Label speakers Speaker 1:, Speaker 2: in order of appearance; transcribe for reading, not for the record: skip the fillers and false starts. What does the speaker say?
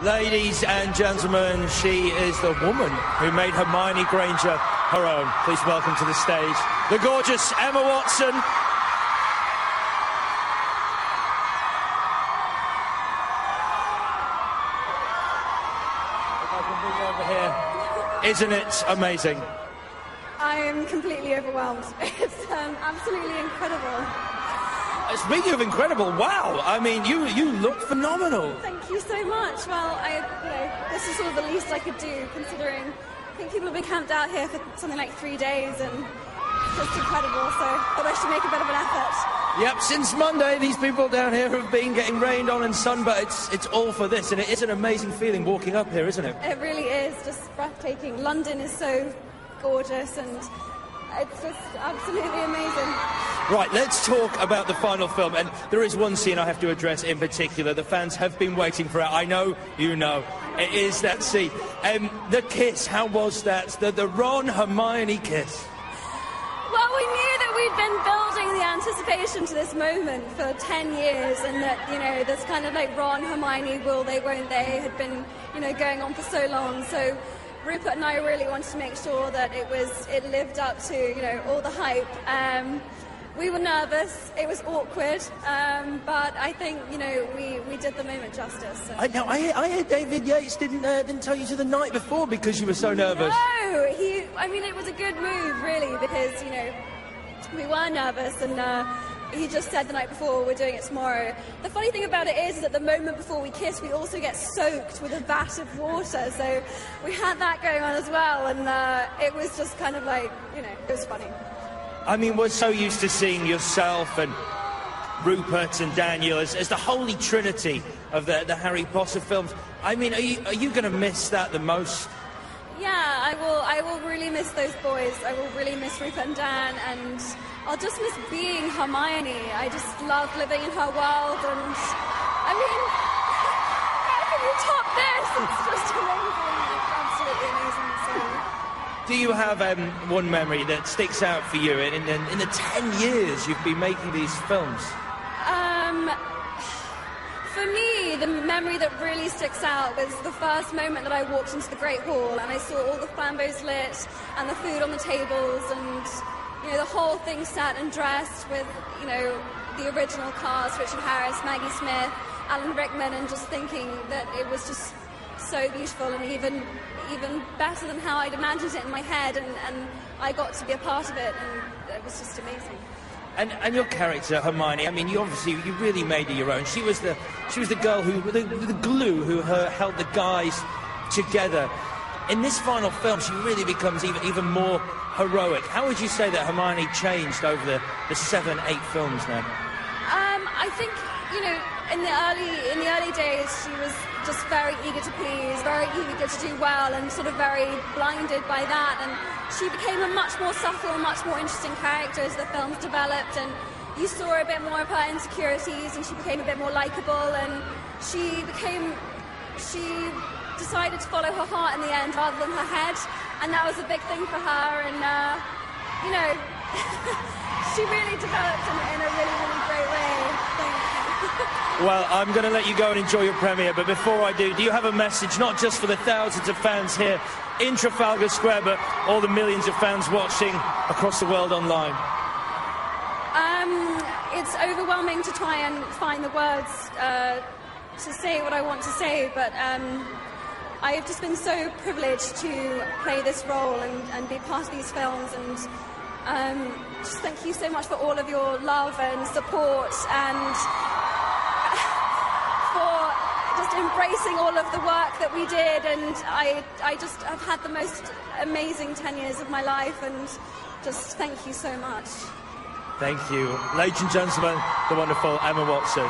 Speaker 1: Ladies and gentlemen, she is the woman who made Hermione Granger her own. Please welcome to the stage the gorgeous Emma Watson. If I can bring you over here. Isn't it amazing?
Speaker 2: I am completely overwhelmed. It's absolutely incredible.
Speaker 1: Speaking of incredible, wow! I mean, you look phenomenal.
Speaker 2: Thank you so much. Well, this is sort of the least I could do, considering I think people have been camped out here for something like 3 days, and it's just incredible. So I thought I should make a bit of an effort.
Speaker 1: Yep, since Monday, these people down here have been getting rained on and sun, but it's all for this, and it is an amazing feeling walking up here, isn't it?
Speaker 2: It really is, just breathtaking. London is so gorgeous, and it's just absolutely amazing.
Speaker 1: Right, let's talk about the final film, and there is one scene I have to address in particular. The fans have been waiting for it. I know you know. It is that scene. The kiss, how was that? The Ron-Hermione kiss.
Speaker 2: Well, we knew that we'd been building the anticipation to this moment for 10 years, and that, this kind of like Ron, Hermione, will they, won't they, had been, going on for so long. So Rupert and I really wanted to make sure that it lived up to, all the hype. We were nervous, it was awkward, but I think, we did the moment justice. So.
Speaker 1: I heard David Yates didn't tell you to the night before because you were so nervous.
Speaker 2: No, it was a good move, really, because, we were nervous, and he just said the night before, we're doing it tomorrow. The funny thing about it is that the moment before we kiss, we also get soaked with a vat of water, so we had that going on as well, and it was just kind of like, it was funny.
Speaker 1: I mean, we're so used to seeing yourself and Rupert and Daniel as the holy trinity of the Harry Potter films. I mean, are you going to miss that the most?
Speaker 2: Yeah, I will really miss those boys. I will really miss Rupert and Dan, and I'll just miss being Hermione. I just love living in her world, and I mean, how can you top this? It's just amazing. It's absolutely amazing. So.
Speaker 1: Do you have one memory that sticks out for you in the 10 years you've been making these films?
Speaker 2: For me, the memory that really sticks out was the first moment that I walked into the Great Hall and I saw all the flambeaux lit and the food on the tables, and the whole thing set and dressed with the original cast: Richard Harris, Maggie Smith, Alan Rickman, and just thinking that it was just so beautiful and even better than how I'd imagined it in my head, and I got to be a part of it, and it was just amazing.
Speaker 1: And your character, Hermione, I mean, you really made her your own. She was the girl the glue who held the guys together. In this final film, she really becomes even more heroic. How would you say that Hermione changed over the 7, 8 films now?
Speaker 2: I think, in the early days, she was just very eager to please, very eager to do well, and sort of very blinded by that. And she became a much more subtle, much more interesting character as the films developed, and you saw a bit more of her insecurities, and she became a bit more likable, and she decided to follow her heart in the end rather than her head, and that was a big thing for her, and she really developed in a really, really great way. Thank you.
Speaker 1: Well, I'm going to let you go and enjoy your premiere, but before I do you have a message, not just for the thousands of fans here in Trafalgar Square, but all the millions of fans watching across the world online?
Speaker 2: It's overwhelming to try and find the words to say what I want to say, but I've just been so privileged to play this role and be part of these films, and just thank you so much for all of your love and support, and for just embracing all of the work that we did, and I just have had the most amazing 10 years of my life, and just thank you so much.
Speaker 1: Thank you. Ladies and gentlemen, the wonderful Emma Watson.